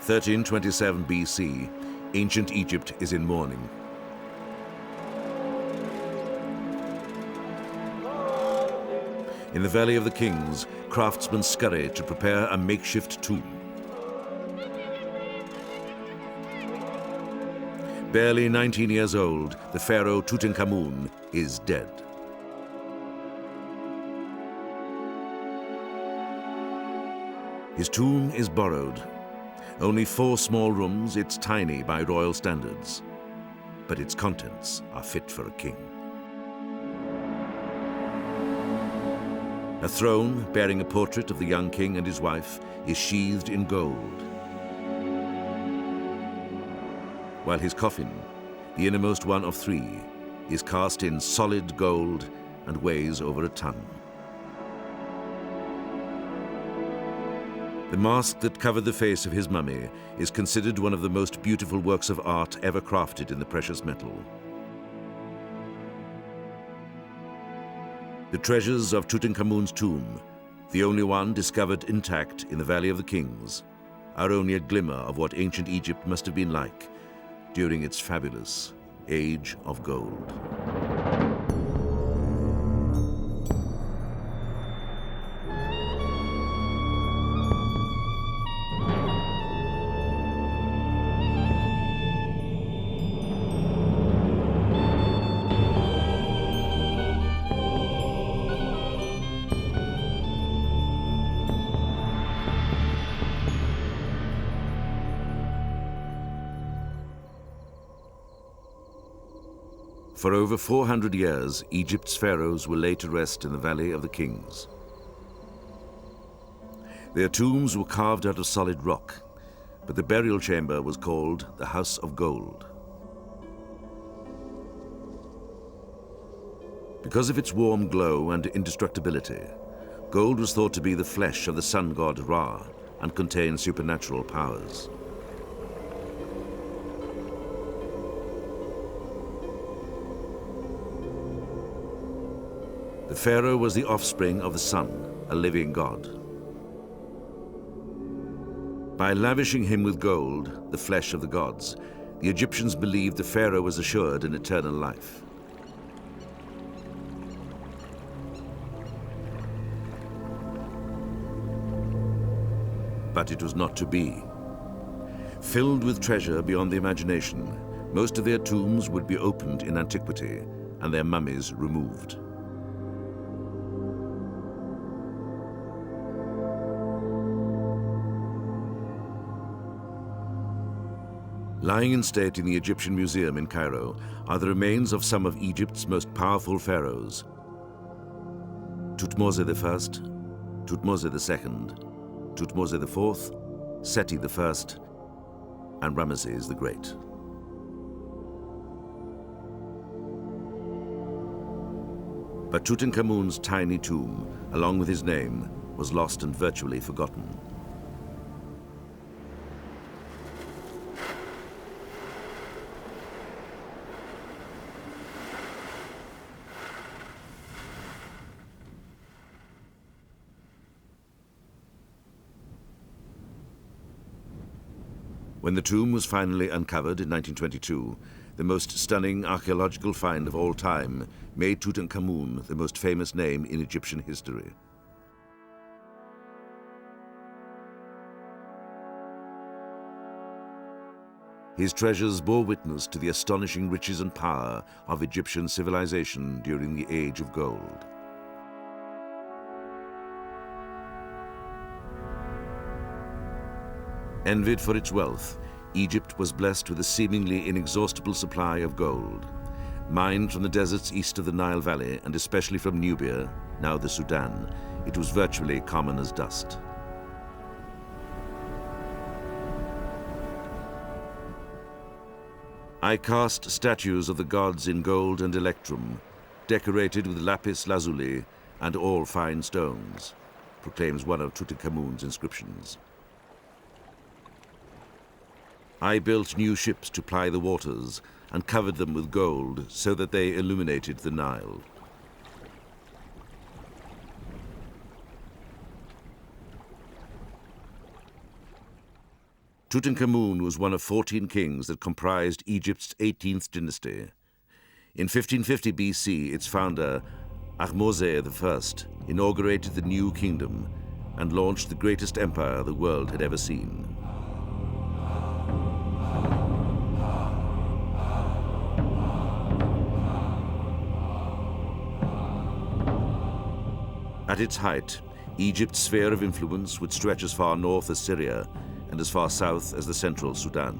1327 BC, ancient Egypt is in mourning. In the Valley of the Kings, craftsmen scurry to prepare a makeshift tomb. Barely 19 years old, the pharaoh Tutankhamun is dead. His tomb is borrowed. Only 4 small rooms, it's tiny by royal standards. But its contents are fit for a king. A throne bearing a portrait of the young king and his wife is sheathed in gold. While his coffin, the innermost one of 3, is cast in solid gold and weighs over a ton. The mask that covered the face of his mummy is considered one of the most beautiful works of art ever crafted in the precious metal. The treasures of Tutankhamun's tomb, the only one discovered intact in the Valley of the Kings, are only a glimmer of what ancient Egypt must have been like during its fabulous Age of Gold. For over 400 years, Egypt's pharaohs were laid to rest in the Valley of the Kings. Their tombs were carved out of solid rock, but the burial chamber was called the House of Gold. Because of its warm glow and indestructibility, gold was thought to be the flesh of the sun god Ra and contain supernatural powers. The pharaoh was the offspring of the sun, a living god. By lavishing him with gold, the flesh of the gods, the Egyptians believed the pharaoh was assured an eternal life. But it was not to be. Filled with treasure beyond the imagination, most of their tombs would be opened in antiquity and their mummies removed. Lying in state in the Egyptian Museum in Cairo are the remains of some of Egypt's most powerful pharaohs: Thutmose I, Thutmose II, Thutmose IV, Seti I, and Ramesses the Great. But Tutankhamun's tiny tomb, along with his name, was lost and virtually forgotten. When the tomb was finally uncovered in 1922, the most stunning archaeological find of all time made Tutankhamun the most famous name in Egyptian history. His treasures bore witness to the astonishing riches and power of Egyptian civilization during the Age of Gold. Envied for its wealth, Egypt was blessed with a seemingly inexhaustible supply of gold. Mined from the deserts east of the Nile Valley, and especially from Nubia, now the Sudan, it was virtually common as dust. I cast statues of the gods in gold and electrum, decorated with lapis lazuli and all fine stones, proclaims one of Tutankhamun's inscriptions. I built new ships to ply the waters and covered them with gold so that they illuminated the Nile. Tutankhamun was one of 14 kings that comprised Egypt's 18th dynasty. In 1550 BC, its founder, Ahmose I, inaugurated the new kingdom and launched the greatest empire the world had ever seen. At its height, Egypt's sphere of influence would stretch as far north as Syria and as far south as the central Sudan.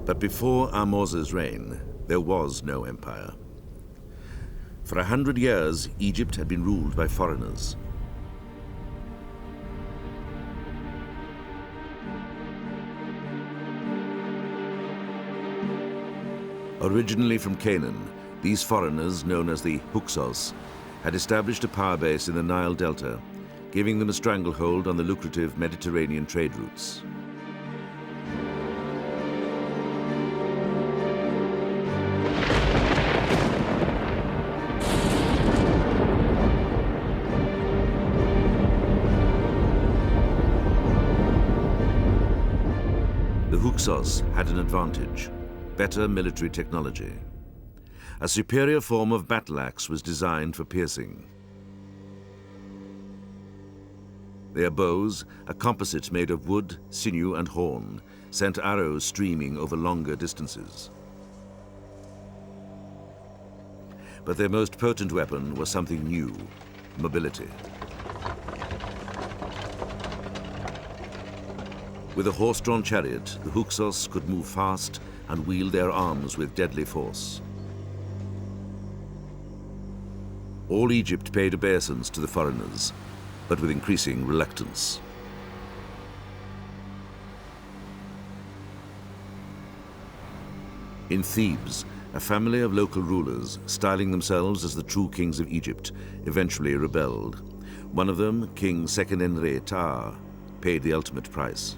But before Ahmose's reign, there was no empire. For 100 years, Egypt had been ruled by foreigners. Originally from Canaan, these foreigners, known as the Hyksos, had established a power base in the Nile Delta, giving them a stranglehold on the lucrative Mediterranean trade routes. The Hyksos had an advantage: better military technology. A superior form of battle axe was designed for piercing. Their bows, a composite made of wood, sinew, and horn, sent arrows streaming over longer distances. But their most potent weapon was something new: mobility. With a horse-drawn chariot, the Hyksos could move fast and wield their arms with deadly force. All Egypt paid obeisance to the foreigners, but with increasing reluctance. In Thebes, a family of local rulers, styling themselves as the true kings of Egypt, eventually rebelled. One of them, King Seqenenre-Ta'a, paid the ultimate price.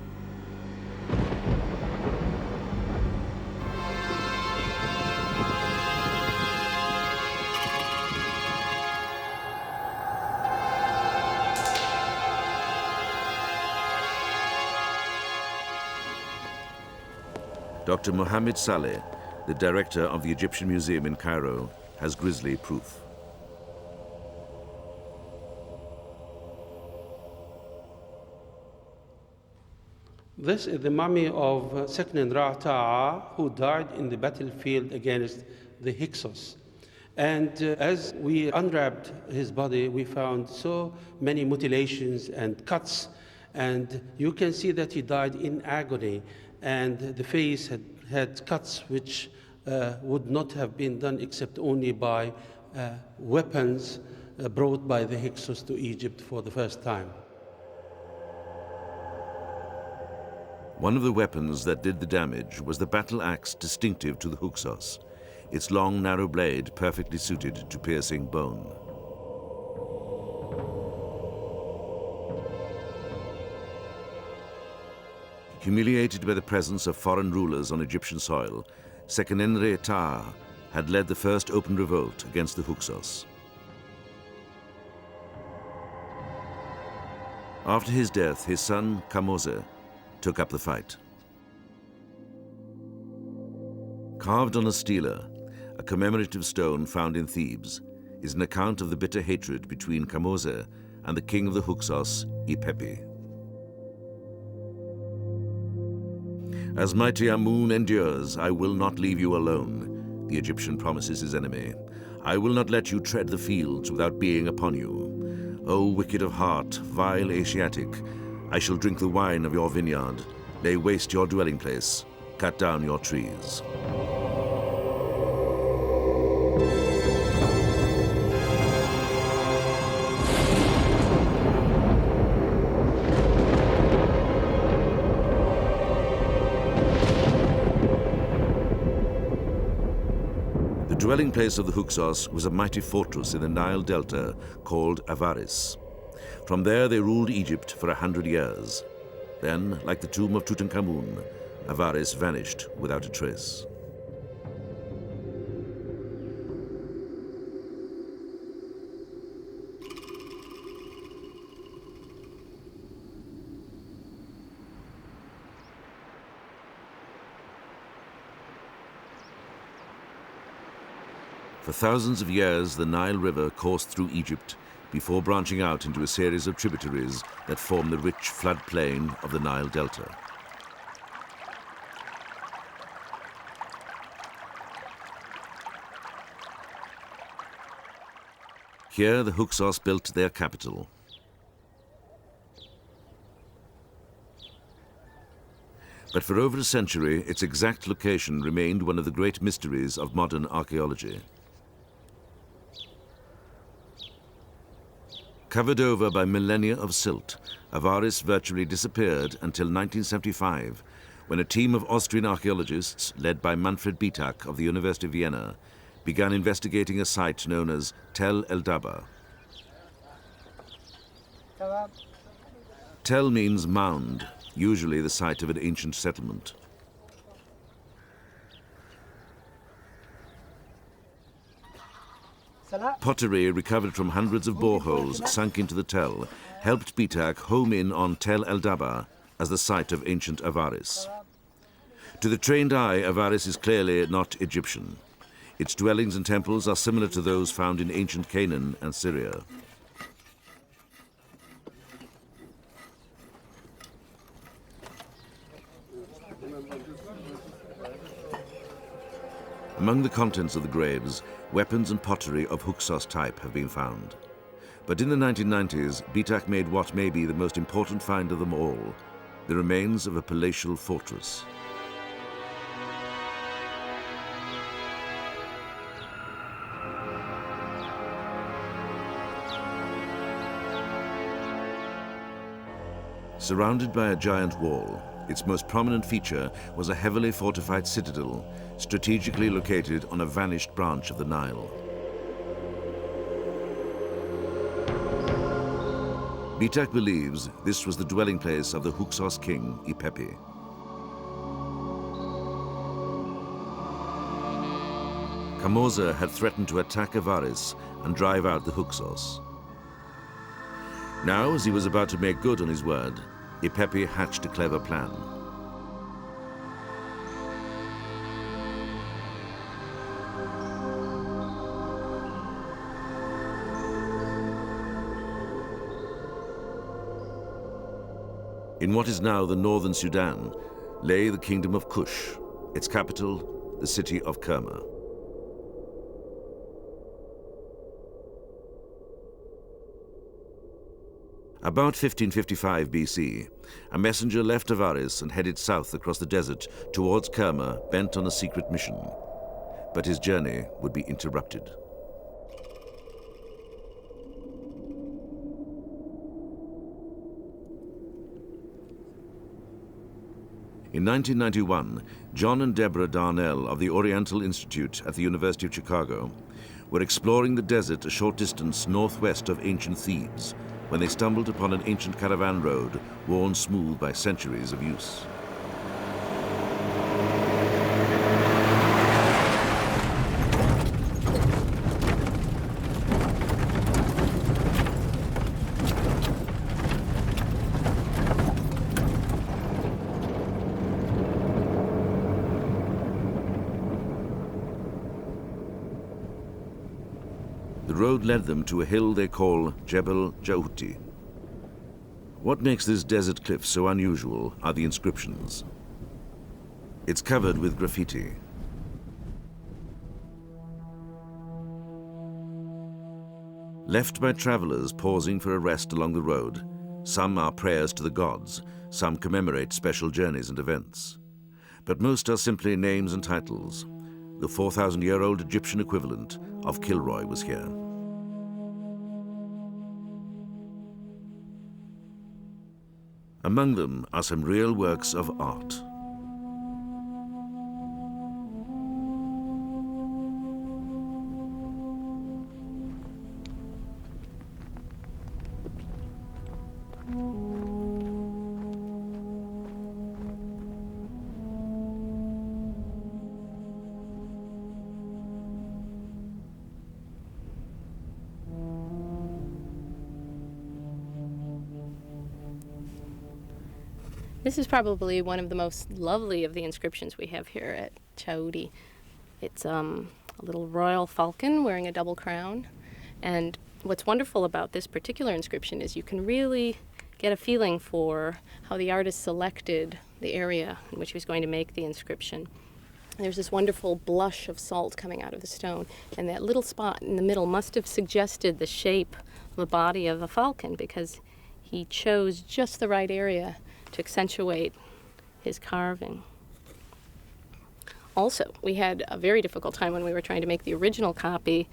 Dr. Mohammed Saleh, the director of the Egyptian Museum in Cairo, has grisly proof. This is the mummy of Seqenenre-Ta'a, who died in the battlefield against the Hyksos. And as we unwrapped his body, we found so many mutilations and cuts, and you can see that he died in agony, and the face had cuts which would not have been done except only by weapons brought by the Hyksos to Egypt for the first time. One of the weapons that did the damage was the battle axe distinctive to the Hyksos, its long, narrow blade perfectly suited to piercing bone. Humiliated by the presence of foreign rulers on Egyptian soil, Seqenenre-Ta'a had led the first open revolt against the Hyksos. After his death, his son, Kamose, took up the fight. Carved on a stela, a commemorative stone found in Thebes, is an account of the bitter hatred between Kamose and the king of the Hyksos, Ipepi. As mighty Amun endures, I will not leave you alone, the Egyptian promises his enemy. I will not let you tread the fields without being upon you. O wicked of heart, vile Asiatic, I shall drink the wine of your vineyard, lay waste your dwelling place, cut down your trees. The dwelling place of the Hyksos was a mighty fortress in the Nile Delta called Avaris. From there they ruled Egypt for 100 years. Then, like the tomb of Tutankhamun, Avaris vanished without a trace. For thousands of years, the Nile River coursed through Egypt before branching out into a series of tributaries that form the rich floodplain of the Nile Delta. Here, the Hyksos built their capital. But for over a century, its exact location remained one of the great mysteries of modern archaeology. Covered over by millennia of silt, Avaris virtually disappeared until 1975, when a team of Austrian archaeologists, led by Manfred Bitak of the University of Vienna, began investigating a site known as Tel El Daba. Tel means mound, usually the site of an ancient settlement. Pottery recovered from hundreds of boreholes sunk into the Tel helped Bitak home in on Tel El Daba as the site of ancient Avaris. To the trained eye, Avaris is clearly not Egyptian. Its dwellings and temples are similar to those found in ancient Canaan and Syria. Among the contents of the graves, weapons and pottery of Hyksos type have been found. But in the 1990s, Bitak made what may be the most important find of them all, the remains of a palatial fortress. Surrounded by a giant wall, its most prominent feature was a heavily fortified citadel, strategically located on a vanished branch of the Nile. Bitak believes this was the dwelling place of the Hyksos king, Ipepi. Kamoza had threatened to attack Avaris and drive out the Hyksos. Now, as he was about to make good on his word, Ipepi hatched a clever plan. In what is now the northern Sudan lay the kingdom of Kush, its capital, the city of Kerma. About 1555 BC, a messenger left Avaris and headed south across the desert towards Kerma, bent on a secret mission. But his journey would be interrupted. In 1991, John and Deborah Darnell of the Oriental Institute at the University of Chicago were exploring the desert a short distance northwest of ancient Thebes when they stumbled upon an ancient caravan road worn smooth by centuries of use. The road led them to a hill they call Jebel Jauti. What makes this desert cliff so unusual are the inscriptions. It's covered with graffiti. Left by travelers pausing for a rest along the road, some are prayers to the gods, some commemorate special journeys and events. But most are simply names and titles. The 4,000-year-old Egyptian equivalent of Kilroy was here. Among them are some real works of art. This is probably one of the most lovely of the inscriptions we have here at Chaudi. It's a little royal falcon wearing a double crown. And what's wonderful about this particular inscription is you can really get a feeling for how the artist selected the area in which he was going to make the inscription. There's this wonderful blush of salt coming out of the stone, and that little spot in the middle must have suggested the shape of the body of a falcon, because he chose just the right area to accentuate his carving. Also, we had a very difficult time when we were trying to make the original copy.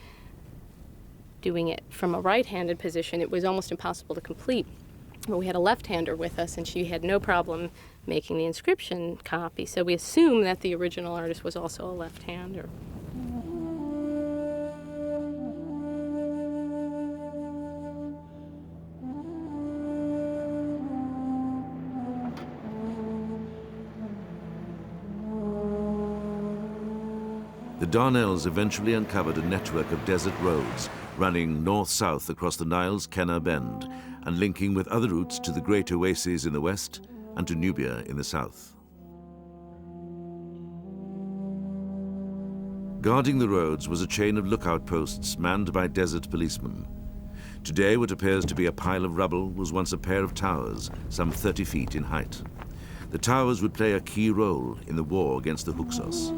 Doing it from a right-handed position, it was almost impossible to complete. But we had a left-hander with us, and she had no problem making the inscription copy. So we assume that the original artist was also a left-hander. The Darnells eventually uncovered a network of desert roads running north-south across the Nile's Kenner Bend and linking with other routes to the Great Oases in the west and to Nubia in the south. Guarding the roads was a chain of lookout posts manned by desert policemen. Today, what appears to be a pile of rubble was once a pair of towers, some 30 feet in height. The towers would play a key role in the war against the Hyksos.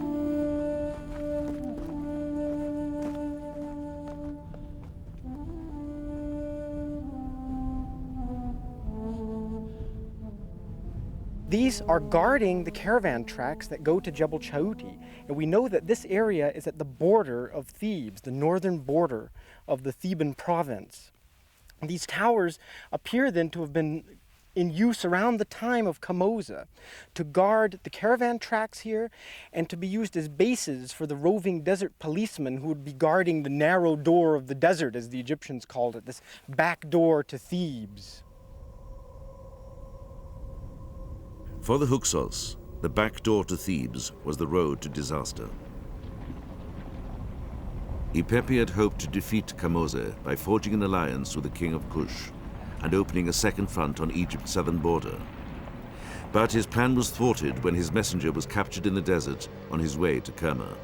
These are guarding the caravan tracks that go to Jebel Chauti, and we know that this area is at the border of Thebes, the northern border of the Theban province. These towers appear then to have been in use around the time of Kamoza to guard the caravan tracks here and to be used as bases for the roving desert policemen who would be guarding the narrow door of the desert, as the Egyptians called it, this back door to Thebes. For the Hyksos, the back door to Thebes was the road to disaster. Ipepi had hoped to defeat Kamoze by forging an alliance with the king of Kush and opening a second front on Egypt's southern border. But his plan was thwarted when his messenger was captured in the desert on his way to Kerma.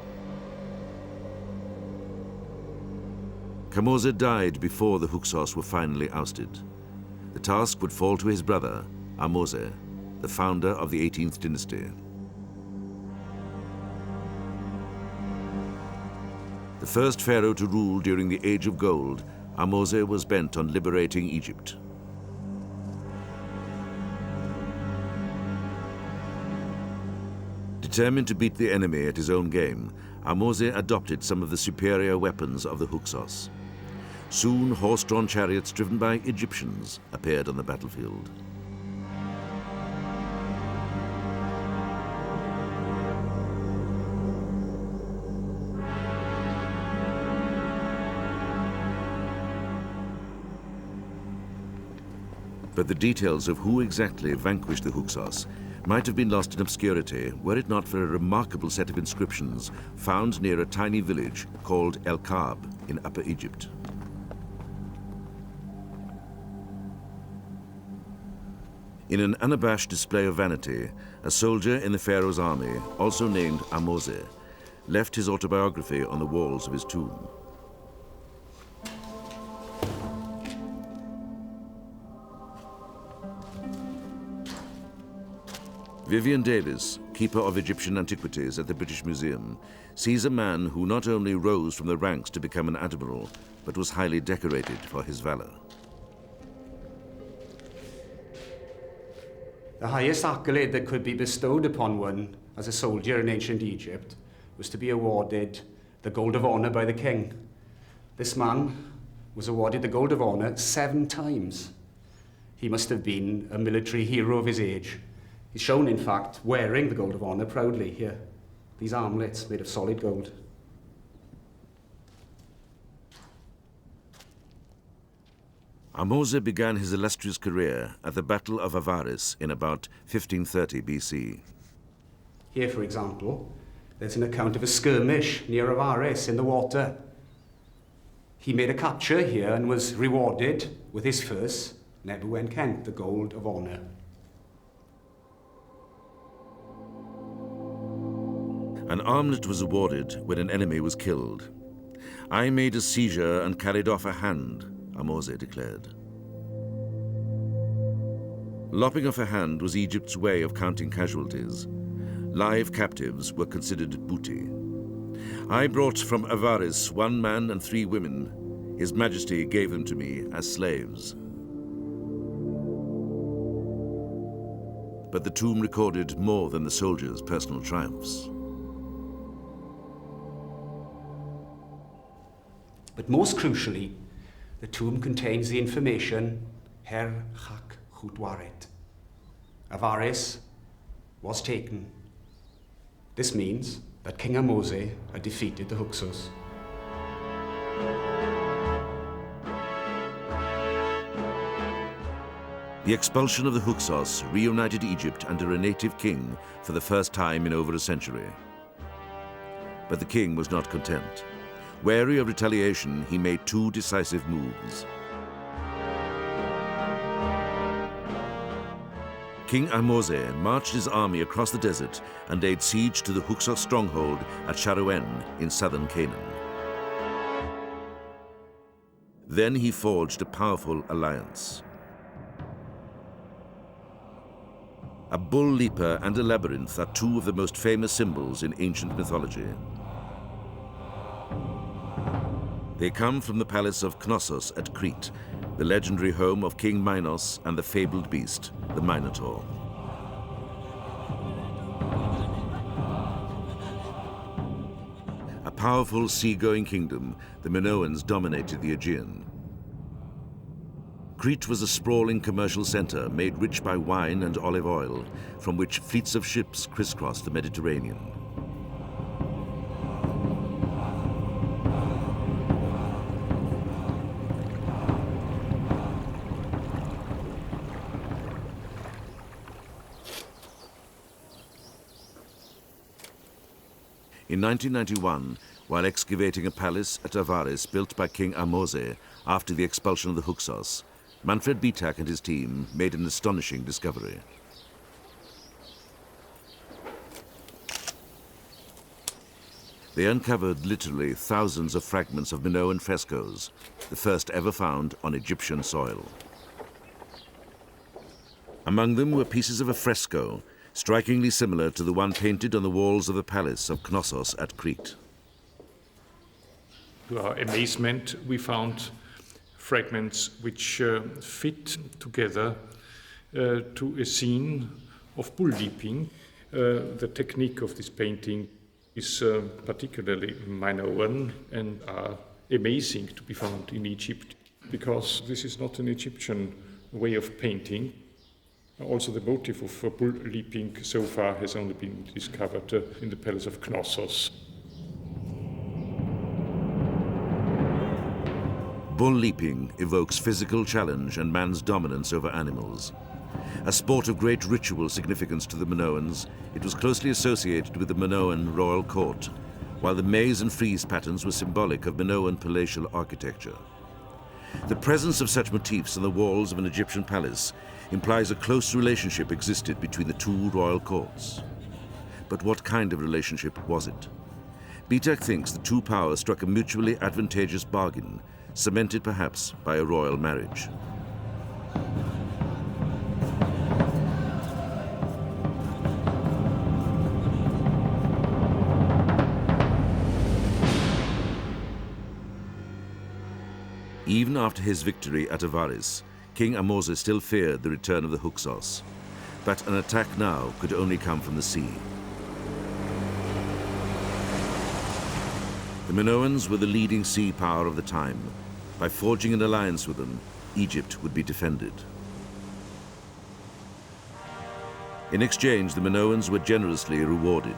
Kamoze died before the Hyksos were finally ousted. The task would fall to his brother, Ahmose, the founder of the 18th dynasty. The first pharaoh to rule during the Age of Gold, Ahmose was bent on liberating Egypt. Determined to beat the enemy at his own game, Ahmose adopted some of the superior weapons of the Hyksos. Soon, horse-drawn chariots driven by Egyptians appeared on the battlefield. But the details of who exactly vanquished the Hyksos might have been lost in obscurity were it not for a remarkable set of inscriptions found near a tiny village called El Kab in Upper Egypt. In an unabashed display of vanity, a soldier in the pharaoh's army, also named Ahmose, left his autobiography on the walls of his tomb. Vivian Davis, keeper of Egyptian antiquities at the British Museum, sees a man who not only rose from the ranks to become an admiral, but was highly decorated for his valor. The highest accolade that could be bestowed upon one as a soldier in ancient Egypt was to be awarded the Gold of Honor by the king. This man was awarded the Gold of Honor 7 times. He must have been a military hero of his age. He's shown, in fact, wearing the Gold of Honor proudly here. These armlets made of solid gold. Ahmose began his illustrious career at the Battle of Avaris in about 1530 BC. Here, for example, there's an account of a skirmish near Avaris in the water. He made a capture here and was rewarded with his first Nebu Enkent, the Gold of Honor. An armlet was awarded when an enemy was killed. I made a seizure and carried off a hand, Ahmose declared. Lopping off a hand was Egypt's way of counting casualties. Live captives were considered booty. I brought from Avaris 1 man and 3 women. His Majesty gave them to me as slaves. But the tomb recorded more than the soldiers' personal triumphs. But most crucially, the tomb contains the information Her Chak Chutwaret. Avaris was taken. This means that King Ahmose had defeated the Hyksos. The expulsion of the Hyksos reunited Egypt under a native king for the first time in over a century. But the king was not content. Wary of retaliation, he made 2 decisive moves. King Ahmose marched his army across the desert and laid siege to the Hyksos stronghold at Sharoen in southern Canaan. Then he forged a powerful alliance. A bull leaper and a labyrinth are 2 of the most famous symbols in ancient mythology. They come from the palace of Knossos at Crete, the legendary home of King Minos and the fabled beast, the Minotaur. A powerful sea-going kingdom, the Minoans dominated the Aegean. Crete was a sprawling commercial center made rich by wine and olive oil, from which fleets of ships crisscrossed the Mediterranean. In 1991, while excavating a palace at Avaris built by King Ahmose after the expulsion of the Hyksos, Manfred Bitak and his team made an astonishing discovery. They uncovered literally thousands of fragments of Minoan frescoes, the first ever found on Egyptian soil. Among them were pieces of a fresco, strikingly similar to the one painted on the walls of the palace of Knossos at Crete. To our amazement, we found fragments which fit together to a scene of bull leaping. The technique of this painting is particularly Minoan and are amazing to be found in Egypt, because this is not an Egyptian way of painting. Also, the motive of bull leaping so far has only been discovered in the palace of Knossos. Bull leaping evokes physical challenge and man's dominance over animals. A sport of great ritual significance to the Minoans, it was closely associated with the Minoan royal court, while the maze and frieze patterns were symbolic of Minoan palatial architecture. The presence of such motifs on the walls of an Egyptian palace implies a close relationship existed between the 2 royal courts. But what kind of relationship was it? Bitak thinks the 2 powers struck a mutually advantageous bargain, cemented perhaps by a royal marriage. Even after his victory at Avaris, King Ahmose still feared the return of the Hyksos, but an attack now could only come from the sea. The Minoans were the leading sea power of the time. By forging an alliance with them, Egypt would be defended. In exchange, the Minoans were generously rewarded.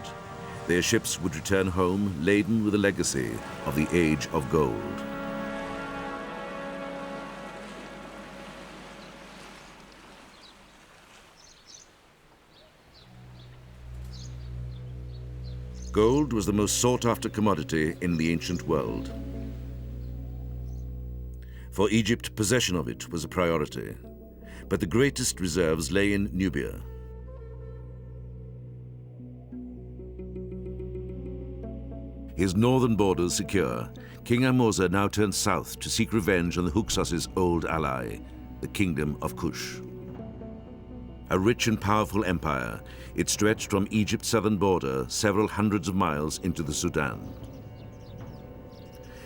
Their ships would return home laden with the legacy of the Age of Gold. Gold was the most sought-after commodity in the ancient world. For Egypt, possession of it was a priority, but the greatest reserves lay in Nubia. His northern borders secure, King Ahmose now turns south to seek revenge on the Hyksos' old ally, the Kingdom of Kush. A rich and powerful empire, it stretched from Egypt's southern border several hundreds of miles into the Sudan.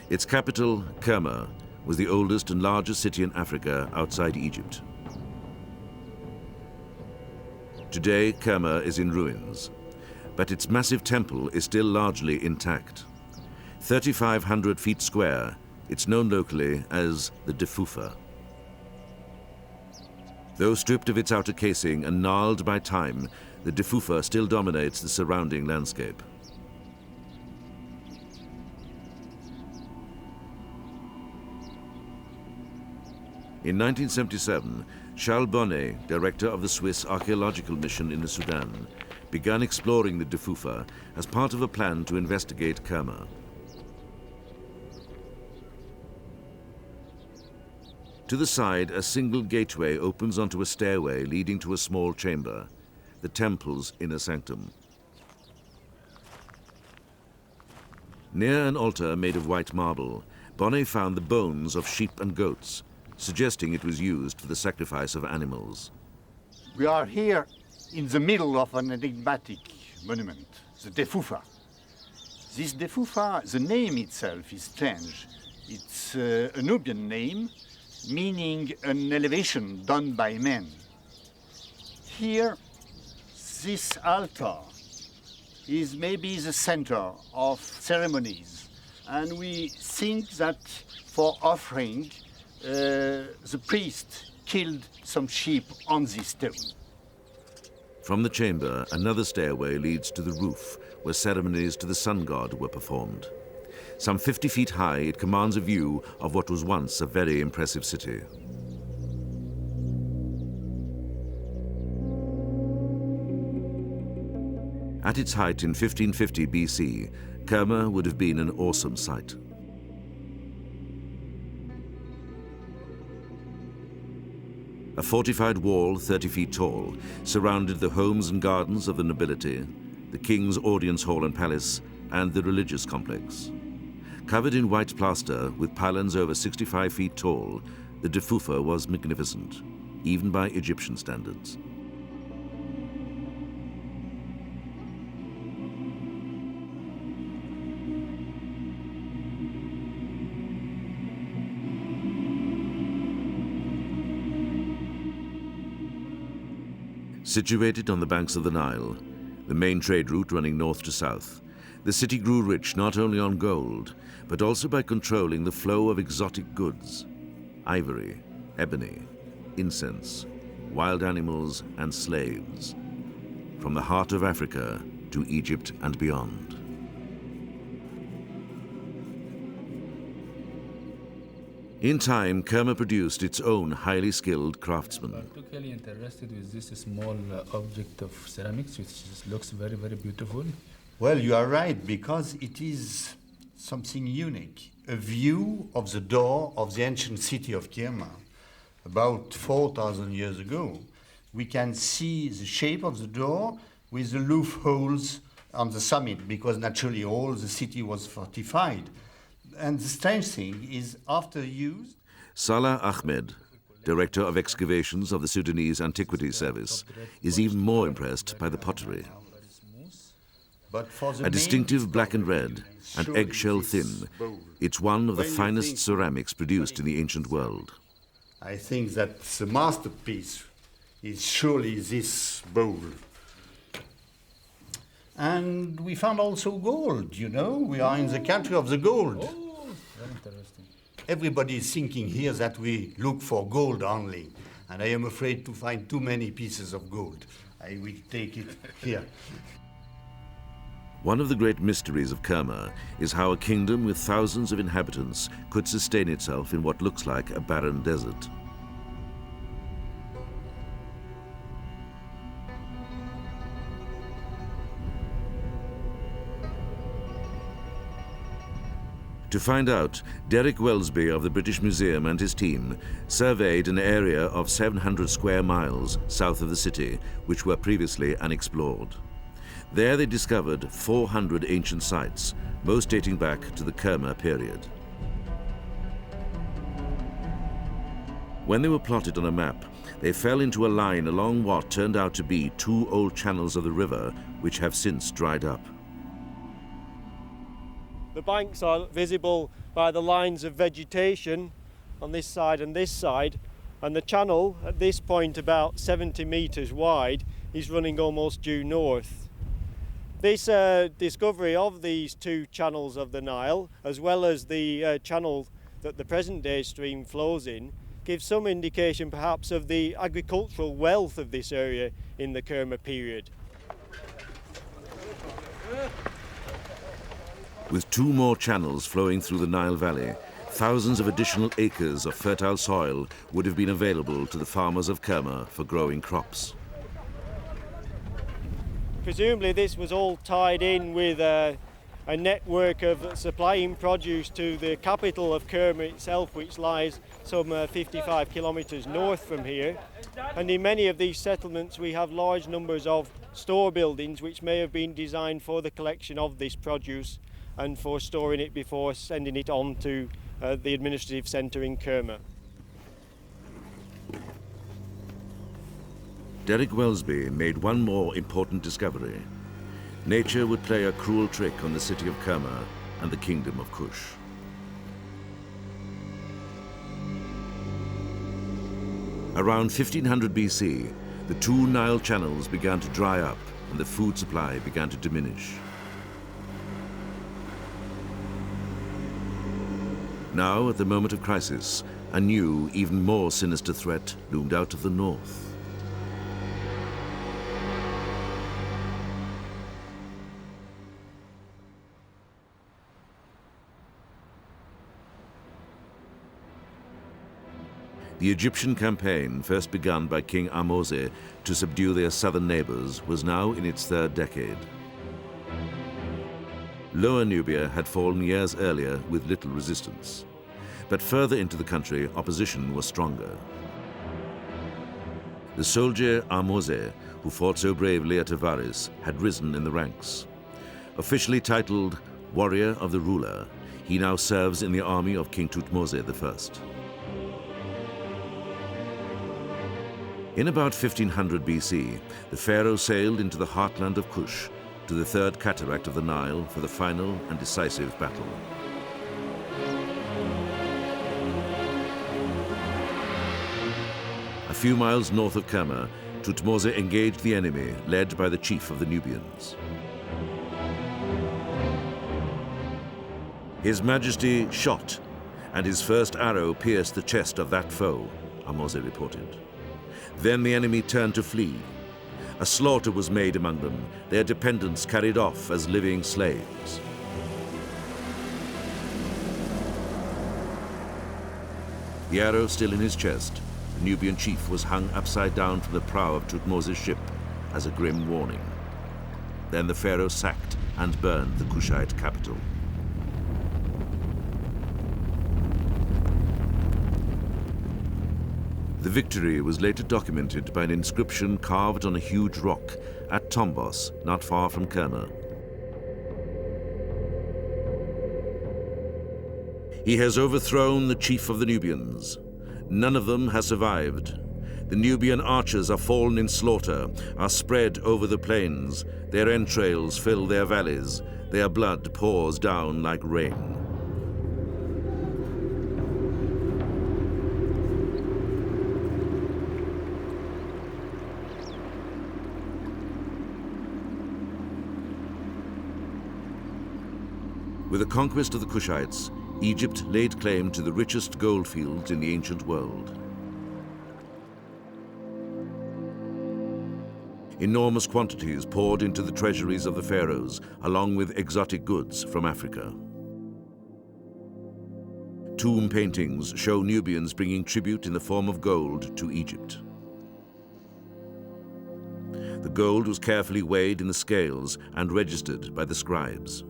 Its capital, Kerma, was the oldest and largest city in Africa outside Egypt. Today, Kerma is in ruins, but its massive temple is still largely intact. 3,500 feet square, it's known locally as the Defufa. Though stripped of its outer casing and gnarled by time, the Defufa still dominates the surrounding landscape. In 1977, Charles Bonnet, director of the Swiss archaeological mission in the Sudan, began exploring the Defufa as part of a plan to investigate Kerma. To the side, a single gateway opens onto a stairway leading to a small chamber, the temple's inner sanctum. Near an altar made of white marble, Bonnet found the bones of sheep and goats, suggesting it was used for the sacrifice of animals. We are here in the middle of an enigmatic monument, the Defufa. This Defufa, the name itself is strange. It's a Nubian name, meaning an elevation done by men. Here, this altar is maybe the center of ceremonies, and we think that for offering, the priest killed some sheep on this stone. From the chamber, another stairway leads to the roof, where ceremonies to the sun god were performed. Some 50 feet high, it commands a view of what was once a very impressive city. At its height in 1550 BC, Kerma would have been an awesome sight. A fortified wall 30 feet tall surrounded the homes and gardens of the nobility, the king's audience hall and palace, and the religious complex. Covered in white plaster with pylons over 65 feet tall, the Defufa was magnificent, even by Egyptian standards. Situated on the banks of the Nile, the main trade route running north to south, the city grew rich not only on gold, but also by controlling the flow of exotic goods: ivory, ebony, incense, wild animals, and slaves, from the heart of Africa to Egypt and beyond. In time, Kerma produced its own highly skilled craftsmen. I'm particularly interested with this small object of ceramics, which looks very, very beautiful. Well, you are right, because it is something unique. A view of the door of the ancient city of Kerma, about 4,000 years ago. We can see the shape of the door with the roof holes on the summit, because naturally all the city was fortified. And the strange thing is, after use... Salah Ahmed, director of excavations of the Sudanese Antiquities Service, is even more impressed by the pottery. A distinctive black and red and eggshell thin, it's one of the finest ceramics produced in the ancient world. I think that the masterpiece is surely this bowl. And we found also gold, you know. We are in the country of the gold. Oh, very interesting. Everybody is thinking here that we look for gold only. And I am afraid to find too many pieces of gold. I will take it here. One of the great mysteries of Kerma is how a kingdom with thousands of inhabitants could sustain itself in what looks like a barren desert. To find out, Derek Welsby of the British Museum and his team surveyed an area of 700 square miles south of the city, which were previously unexplored. There they discovered 400 ancient sites, most dating back to the Kerma period. When they were plotted on a map, they fell into a line along what turned out to be two old channels of the river, which have since dried up. The banks are visible by the lines of vegetation on this side and this side, and the channel at this point, about 70 metres wide, is running almost due north. This discovery of these two channels of the Nile, as well as the channel that the present day stream flows in, gives some indication perhaps of the agricultural wealth of this area in the Kerma period. With two more channels flowing through the Nile Valley, thousands of additional acres of fertile soil would have been available to the farmers of Kerma for growing crops. Presumably this was all tied in with a network of supplying produce to the capital of Kerma itself, which lies some 55 kilometres north from here. And in many of these settlements we have large numbers of store buildings which may have been designed for the collection of this produce and for storing it before sending it on to the administrative centre in Kerma. Derek Welsby made one more important discovery. Nature would play a cruel trick on the city of Kerma and the kingdom of Kush. Around 1500 BC, the two Nile channels began to dry up and the food supply began to diminish. Now, at the moment of crisis, a new, even more sinister threat loomed out of the north. The Egyptian campaign, first begun by King Ahmose to subdue their southern neighbors, was now in its third decade. Lower Nubia had fallen years earlier with little resistance, but further into the country, opposition was stronger. The soldier Ahmose, who fought so bravely at Avaris, had risen in the ranks. Officially titled Warrior of the Ruler, he now serves in the army of King Thutmose I. In about 1500 BC, the pharaoh sailed into the heartland of Kush, to the third cataract of the Nile for the final and decisive battle. A few miles north of Kerma, Thutmose engaged the enemy, led by the chief of the Nubians. His Majesty shot, and his first arrow pierced the chest of that foe, Ahmose reported. Then the enemy turned to flee. A slaughter was made among them, their dependents carried off as living slaves. The arrow still in his chest, the Nubian chief was hung upside down from the prow of Thutmose's ship as a grim warning. Then the pharaoh sacked and burned the Kushite capital. The victory was later documented by an inscription carved on a huge rock at Tombos, not far from Kerma. He has overthrown the chief of the Nubians. None of them has survived. The Nubian archers are fallen in slaughter, are spread over the plains. Their entrails fill their valleys. Their blood pours down like rain. With the conquest of the Kushites, Egypt laid claim to the richest gold fields in the ancient world. Enormous quantities poured into the treasuries of the pharaohs, along with exotic goods from Africa. Tomb paintings show Nubians bringing tribute in the form of gold to Egypt. The gold was carefully weighed in the scales and registered by the scribes.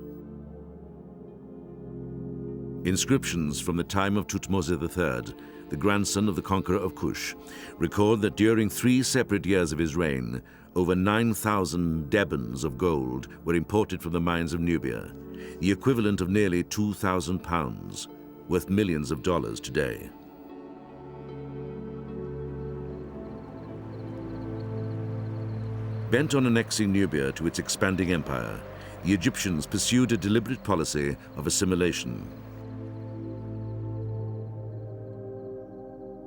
Inscriptions from the time of Thutmose III, the grandson of the conqueror of Kush, record that during 3 separate years of his reign, over 9,000 debons of gold were imported from the mines of Nubia, the equivalent of nearly 2,000 pounds, worth millions of dollars today. Bent on annexing Nubia to its expanding empire, the Egyptians pursued a deliberate policy of assimilation.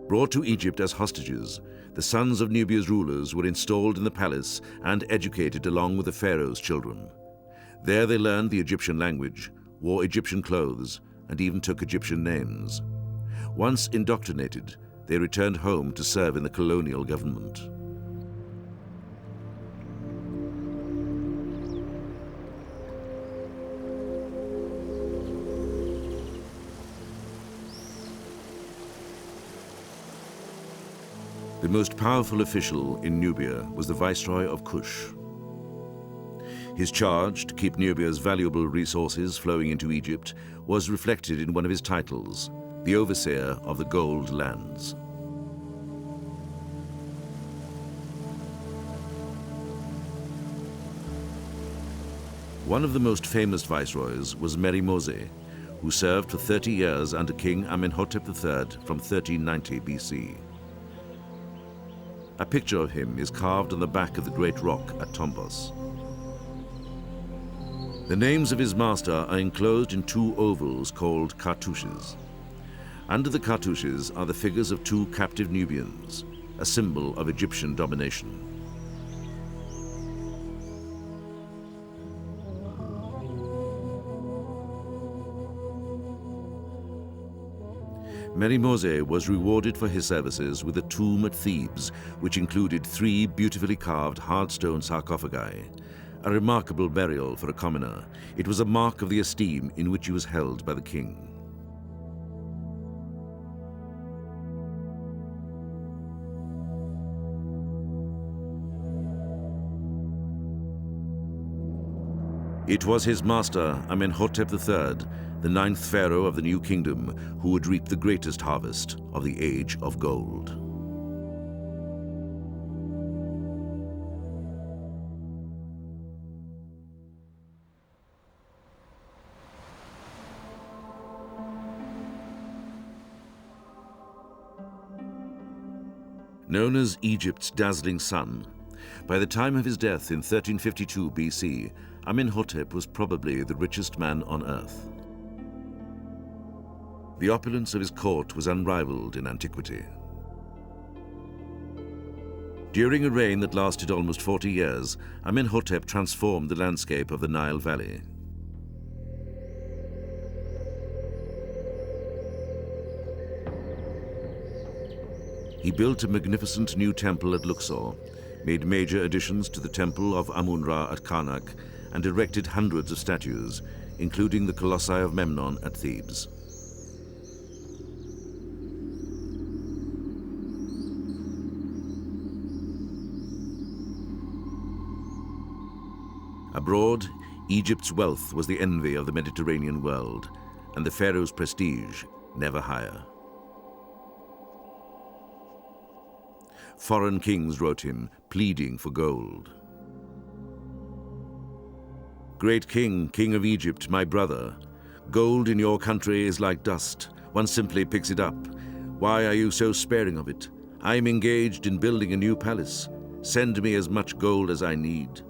Brought to Egypt as hostages, the sons of Nubia's rulers were installed in the palace and educated along with the pharaoh's children. There they learned the Egyptian language, wore Egyptian clothes, and even took Egyptian names. Once indoctrinated, they returned home to serve in the colonial government. The most powerful official in Nubia was the Viceroy of Kush. His charge to keep Nubia's valuable resources flowing into Egypt was reflected in one of his titles, the Overseer of the Gold Lands. One of the most famous viceroys was Meri Mose, who served for 30 years under King Amenhotep III from 1390 BC. A picture of him is carved on the back of the Great Rock at Tombos. The names of his master are enclosed in two ovals called cartouches. Under the cartouches are the figures of two captive Nubians, a symbol of Egyptian domination. Meri Mose was rewarded for his services with a tomb at Thebes, which included 3 beautifully carved hard-stone sarcophagi. A remarkable burial for a commoner, it was a mark of the esteem in which he was held by the king. It was his master, Amenhotep III, the 9th pharaoh of the new kingdom, who would reap the greatest harvest of the Age of Gold. Known as Egypt's dazzling sun, by the time of his death in 1352 BC, Amenhotep was probably the richest man on earth. The opulence of his court was unrivaled in antiquity. During a reign that lasted almost 40 years, Amenhotep transformed the landscape of the Nile Valley. He built a magnificent new temple at Luxor, made major additions to the temple of Amun-Ra at Karnak, and erected hundreds of statues, including the Colossi of Memnon at Thebes. Abroad, Egypt's wealth was the envy of the Mediterranean world, and the pharaoh's prestige never higher. Foreign kings wrote him, pleading for gold. Great king, king of Egypt, my brother, gold in your country is like dust. One simply picks it up. Why are you so sparing of it? I am engaged in building a new palace. Send me as much gold as I need.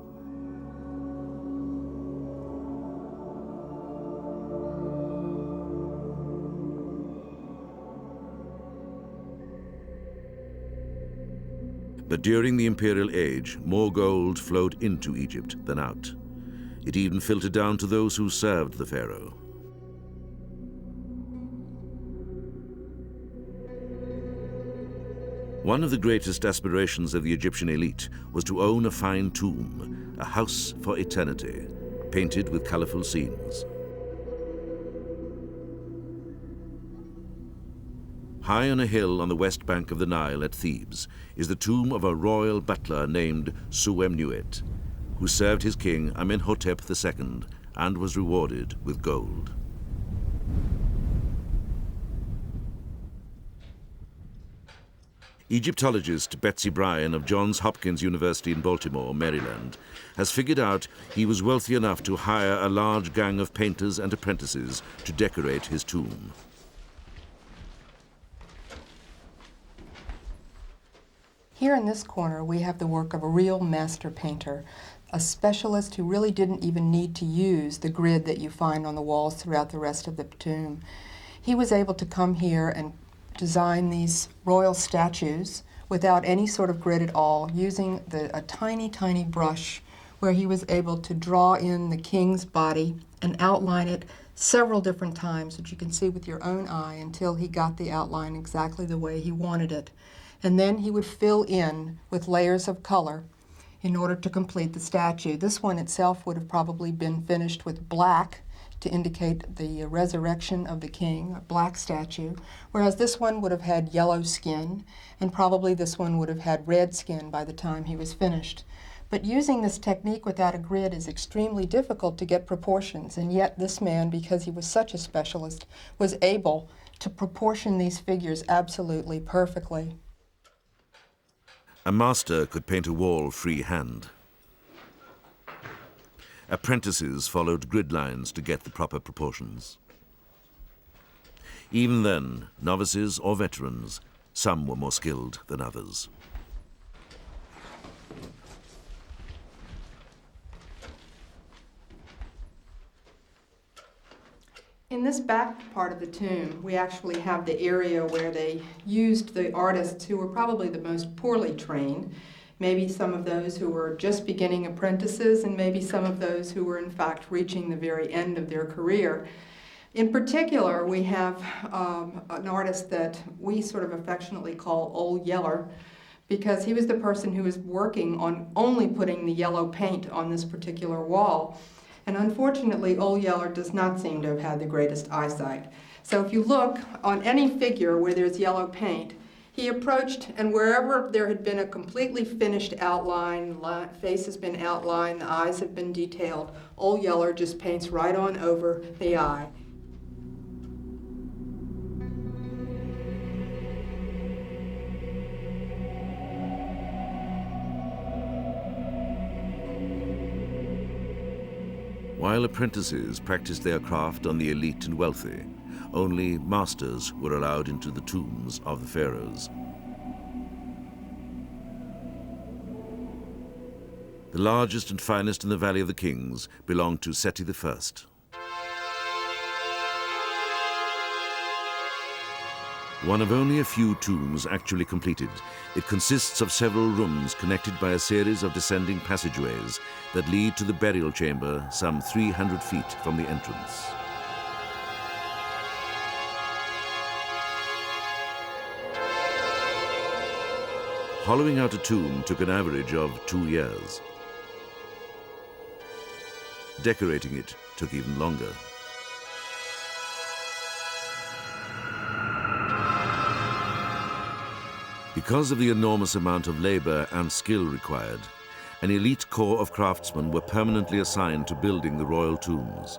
But during the imperial age, more gold flowed into Egypt than out. It even filtered down to those who served the pharaoh. One of the greatest aspirations of the Egyptian elite was to own a fine tomb, a house for eternity, painted with colorful scenes. High on a hill on the west bank of the Nile at Thebes is the tomb of a royal butler named Suemnuet, who served his king Amenhotep II and was rewarded with gold. Egyptologist Betsy Bryan of Johns Hopkins University in Baltimore, Maryland, has figured out he was wealthy enough to hire a large gang of painters and apprentices to decorate his tomb. Here in this corner, we have the work of a real master painter, a specialist who really didn't even need to use the grid that you find on the walls throughout the rest of the tomb. He was able to come here and design these royal statues without any sort of grid at all, using a tiny, tiny brush where he was able to draw in the king's body and outline it several different times, which you can see with your own eye, until he got the outline exactly the way he wanted it. And then he would fill in with layers of color in order to complete the statue. This one itself would have probably been finished with black to indicate the resurrection of the king, a black statue, whereas this one would have had yellow skin, and probably this one would have had red skin by the time he was finished. But using this technique without a grid is extremely difficult to get proportions, and yet this man, because he was such a specialist, was able to proportion these figures absolutely perfectly. A master could paint a wall freehand. Apprentices followed grid lines to get the proper proportions. Even then, novices or veterans, some were more skilled than others. In this back part of the tomb, we actually have the area where they used the artists who were probably the most poorly trained, maybe some of those who were just beginning apprentices, and maybe some of those who were in fact reaching the very end of their career. In particular, we have an artist that we sort of affectionately call Old Yeller, because he was the person who was working on only putting the yellow paint on this particular wall. And unfortunately, Old Yeller does not seem to have had the greatest eyesight. So if you look on any figure where there's yellow paint, he approached, and wherever there had been a completely finished outline, face has been outlined, the eyes have been detailed, Old Yeller just paints right on over the eye. While apprentices practiced their craft on the elite and wealthy, only masters were allowed into the tombs of the pharaohs. The largest and finest in the Valley of the Kings belonged to Seti I. One of only a few tombs actually completed, it consists of several rooms connected by a series of descending passageways that lead to the burial chamber some 300 feet from the entrance. Hollowing out a tomb took an average of 2 years. Decorating it took even longer. Because of the enormous amount of labor and skill required, an elite corps of craftsmen were permanently assigned to building the royal tombs.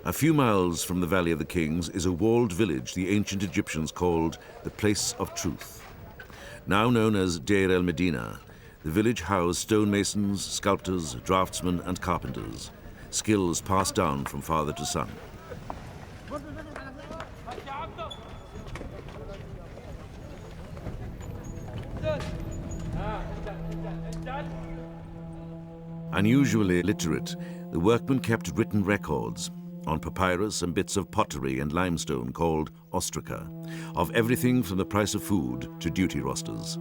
A few miles from the Valley of the Kings is a walled village the ancient Egyptians called the Place of Truth. Now known as Deir el-Medina, the village housed stonemasons, sculptors, draftsmen, and carpenters, skills passed down from father to son. Unusually literate, the workmen kept written records on papyrus and bits of pottery and limestone called ostraca, of everything from the price of food to duty rosters.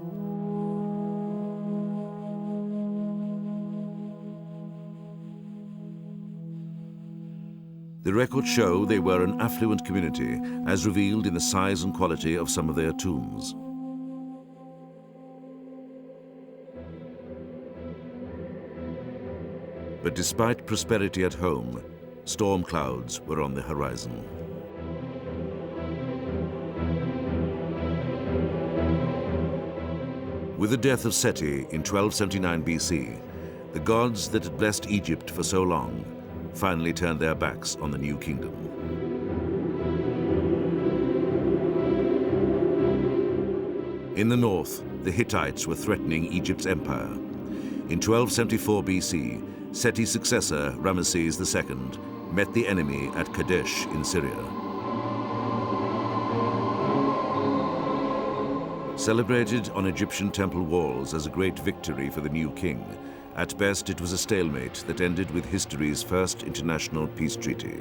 The records show they were an affluent community, as revealed in the size and quality of some of their tombs. But despite prosperity at home, storm clouds were on the horizon. With the death of Seti in 1279 BC, the gods that had blessed Egypt for so long finally turned their backs on the new kingdom. In the north, the Hittites were threatening Egypt's empire. In 1274 BC, Seti's successor, Ramesses II, met the enemy at Kadesh in Syria. Celebrated on Egyptian temple walls as a great victory for the new king, at best it was a stalemate that ended with history's first international peace treaty.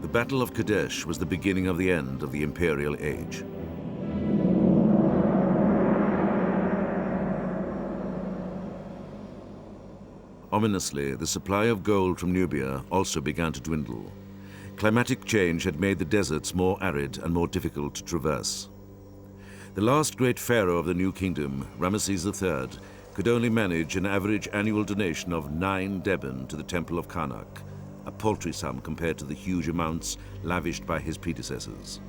The Battle of Kadesh was the beginning of the end of the imperial age. Ominously, the supply of gold from Nubia also began to dwindle. Climatic change had made the deserts more arid and more difficult to traverse. The last great pharaoh of the new kingdom, Ramesses III, could only manage an average annual donation of 9 deben to the Temple of Karnak, a paltry sum compared to the huge amounts lavished by his predecessors.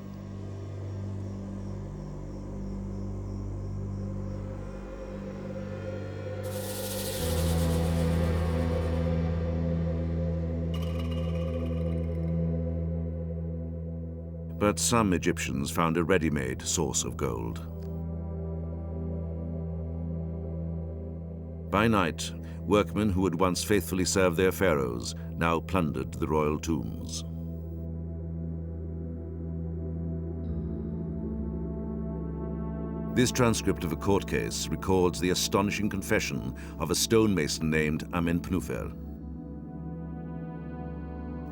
But some Egyptians found a ready-made source of gold. By night, workmen who had once faithfully served their pharaohs now plundered the royal tombs. This transcript of a court case records the astonishing confession of a stonemason named Amenpnufer.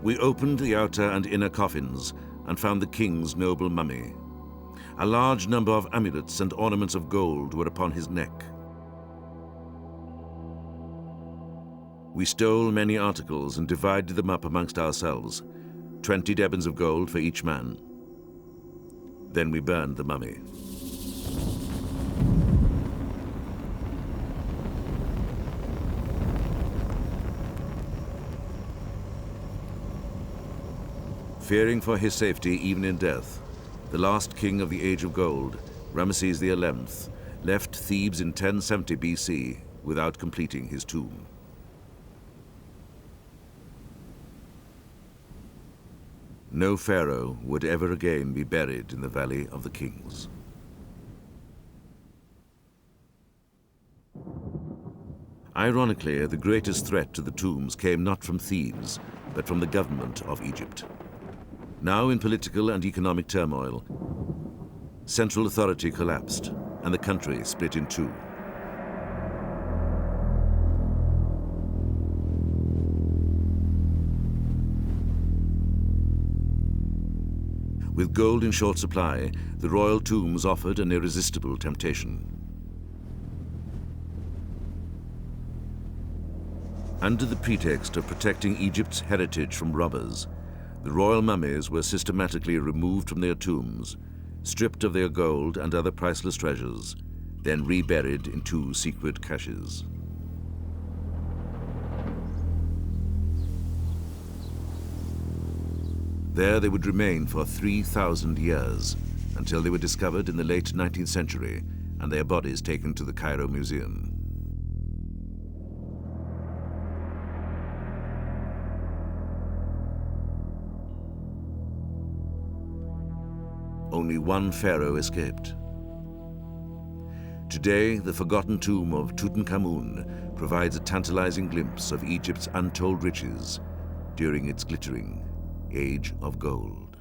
We opened the outer and inner coffins and found the king's noble mummy. A large number of amulets and ornaments of gold were upon his neck. We stole many articles and divided them up amongst ourselves, 20 debens of gold for each man. Then we burned the mummy. Fearing for his safety even in death, the last king of the Age of Gold, Ramesses XI, left Thebes in 1070 BC without completing his tomb. No pharaoh would ever again be buried in the Valley of the Kings. Ironically, the greatest threat to the tombs came not from Thebes, but from the government of Egypt. Now in political and economic turmoil, central authority collapsed and the country split in two. With gold in short supply, the royal tombs offered an irresistible temptation. Under the pretext of protecting Egypt's heritage from robbers, the royal mummies were systematically removed from their tombs, stripped of their gold and other priceless treasures, then reburied in 2 secret caches. There they would remain for 3,000 years, until they were discovered in the late 19th century and their bodies taken to the Cairo Museum. Only one pharaoh escaped. Today, the forgotten tomb of Tutankhamun provides a tantalizing glimpse of Egypt's untold riches during its glittering Age of Gold.